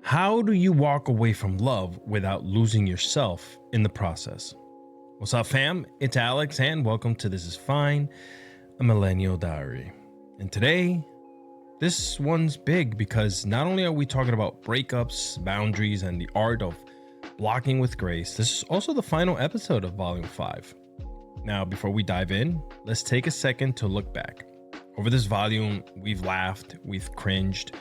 How do you walk away from love without losing yourself in the process? What's up, fam? It's Alex, and welcome to This Is Fine, a Millennial Diary. And today, this one's big because not only are we talking about breakups, boundaries, and the art of blocking with grace, this is also the final episode of Volume 5. Now, before we dive in, let's take a second to look back. Over this volume, we've laughed, we've cringed,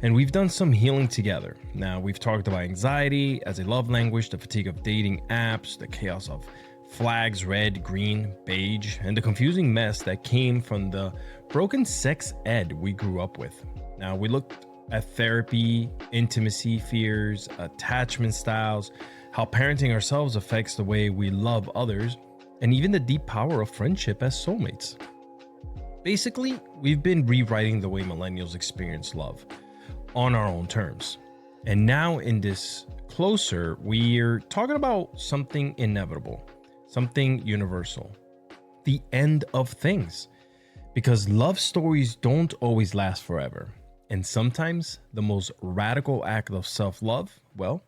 and we've done some healing together. Now, we've talked about anxiety as a love language, the fatigue of dating apps, the chaos of flags, red, green, beige, and the confusing mess that came from the broken sex ed we grew up with. Now, we looked at therapy, intimacy fears, attachment styles, how parenting ourselves affects the way we love others, and even the deep power of friendship as soulmates. Basically, we've been rewriting the way millennials experience love on our own terms. And now in this closer, we're talking about something inevitable, something universal, the end of things. Because love stories don't always last forever. And sometimes the most radical act of self-love, well,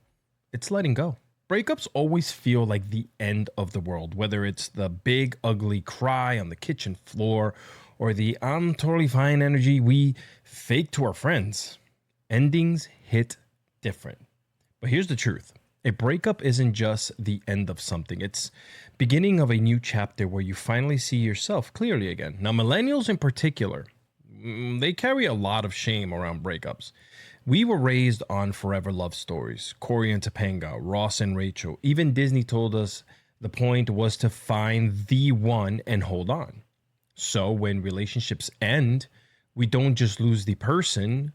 it's letting go. Breakups always feel like the end of the world, whether it's the big, ugly cry on the kitchen floor or the I'm totally fine energy we fake to our friends. Endings hit different. But here's the truth. A breakup isn't just the end of something. It's beginning of a new chapter where you finally see yourself clearly again. Now, millennials in particular, they carry a lot of shame around breakups. We were raised on forever love stories, Corey and Topanga, Ross and Rachel. Even Disney told us the point was to find the one and hold on. So when relationships end, we don't just lose the person,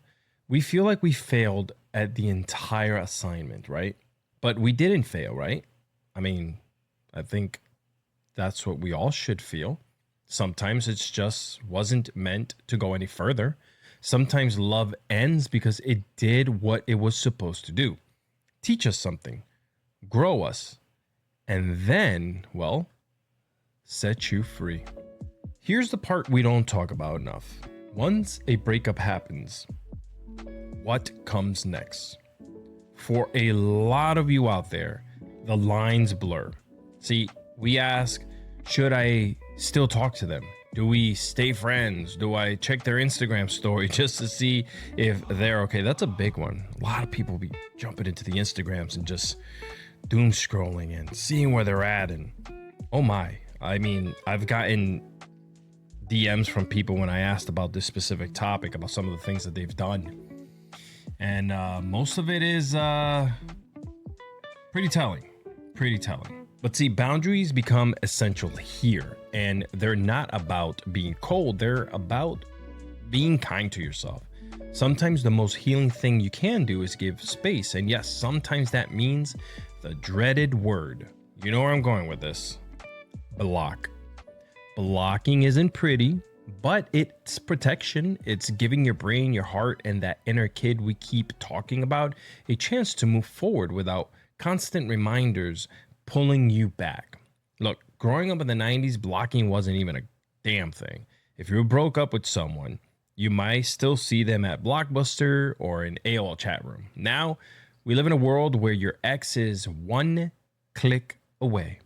we feel like we failed at the entire assignment, right? But we didn't fail, right? I mean, I think that's what we all should feel. Sometimes it's just wasn't meant to go any further. Sometimes love ends because it did what it was supposed to do. Teach us something, grow us, and then, well, set you free. Here's the part we don't talk about enough. Once a breakup happens, what comes next? For a lot of you out there, the lines blur. See, we ask, should I still talk to them? Do we stay friends? Do I check their Instagram story just to see if they're okay? That's a big one. A lot of people be jumping into the Instagrams and just doom scrolling and seeing where they're at. And oh my, I mean, I've gotten DMs from people when I asked about this specific topic, about some of the things that they've done. And most of it is pretty telling. But see, boundaries become essential here, and they're not about being cold. They're about being kind to yourself. Sometimes the most healing thing you can do is give space. And yes, sometimes that means the dreaded word. You know where I'm going with this. Block. Blocking isn't pretty, but it's protection. It's giving your brain, your heart, and that inner kid we keep talking about a chance to move forward without constant reminders pulling you back. Look, growing up in the 90s, blocking wasn't even a damn thing. If you broke up with someone, you might still see them at Blockbuster or an AOL chat room. Now, we live in a world where your ex is one click away.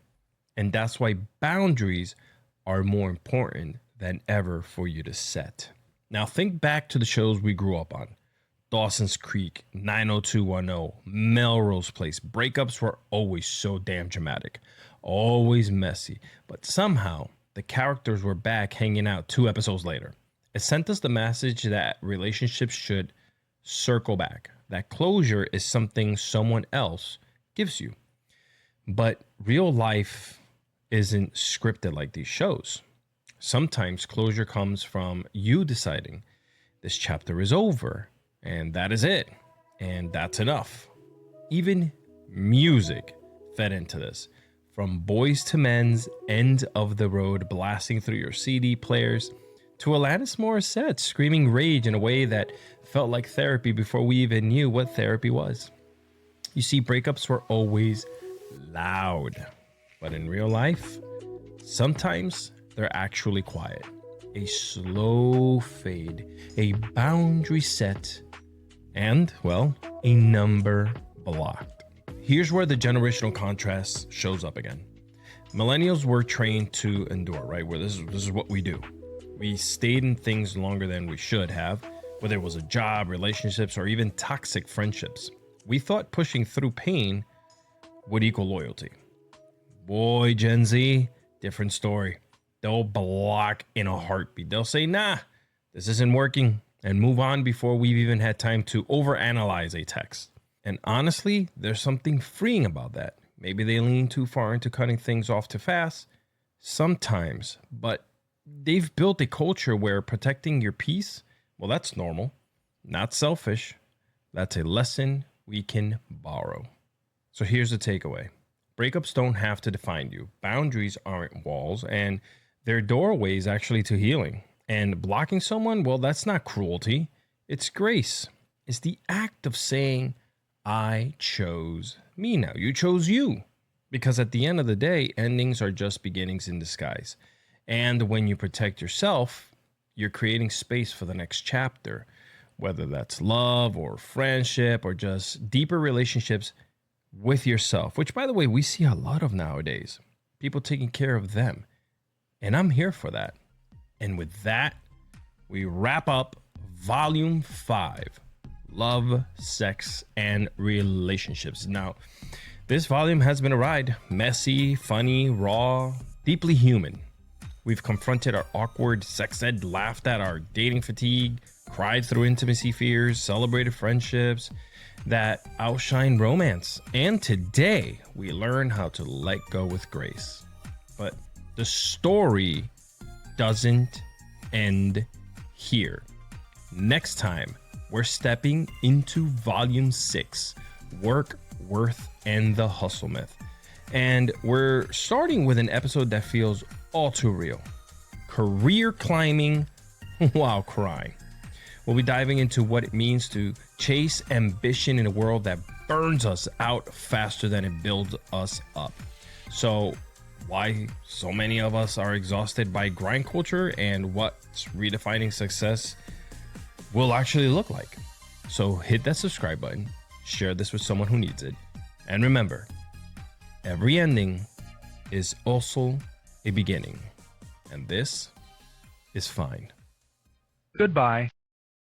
And that's why boundaries are more important than ever for you to set. Now think back to the shows we grew up on. Dawson's Creek, 90210, Melrose Place. Breakups were always so damn dramatic, always messy, but somehow the characters were back hanging out 2 episodes later. It sent us the message that relationships should circle back, that closure is something someone else gives you. But real life isn't scripted like these shows. Sometimes closure comes from you deciding this chapter is over and that is it and that's enough. Even music fed into this, from Boys to Men's End of the Road blasting through your CD players to Alanis Morissette screaming rage in a way that felt like therapy before we even knew what therapy was. You see, breakups were always loud. But in real life, sometimes they're actually quiet. A slow fade, a boundary set, and, well, a number blocked. Here's where the generational contrast shows up again. Millennials were trained to endure, right? Where this is what we do. We stayed in things longer than we should have, whether it was a job, relationships, or even toxic friendships. We thought pushing through pain would equal loyalty. Boy, Gen Z, different story. They'll block in a heartbeat. They'll say, nah, this isn't working, and move on before we've even had time to overanalyze a text. And honestly, there's something freeing about that. Maybe they lean too far into cutting things off too fast. Sometimes, but they've built a culture where protecting your peace, well, that's normal, not selfish. That's a lesson we can borrow. So here's the takeaway. Breakups don't have to define you. Boundaries aren't walls, and they're doorways actually to healing. And blocking someone, well, that's not cruelty. It's grace. It's the act of saying, I chose me now. You chose you. Because at the end of the day, endings are just beginnings in disguise. And when you protect yourself, you're creating space for the next chapter, whether that's love or friendship or just deeper relationships with yourself, which, by the way, we see a lot of nowadays. People taking care of them. And I'm here for that. And with that, we wrap up Volume 5, Love, Sex, and Relationships. Now, this volume has been a ride. Messy, funny, raw, deeply human. We've confronted our awkward sex ed, laughed at our dating fatigue, cried through intimacy fears, celebrated friendships that outshine romance. And today, we learn how to let go with grace. But the story doesn't end here. Next time, we're stepping into Volume 6, Work, Worth, and the Hustle Myth. And we're starting with an episode that feels all too real. Career climbing while crying. We'll be diving into what it means to chase ambition in a world that burns us out faster than it builds us up. So, why so many of us are exhausted by grind culture and what redefining success will actually look like. So hit that subscribe button, share this with someone who needs it, and remember, every ending is also a beginning, and this is fine. Goodbye.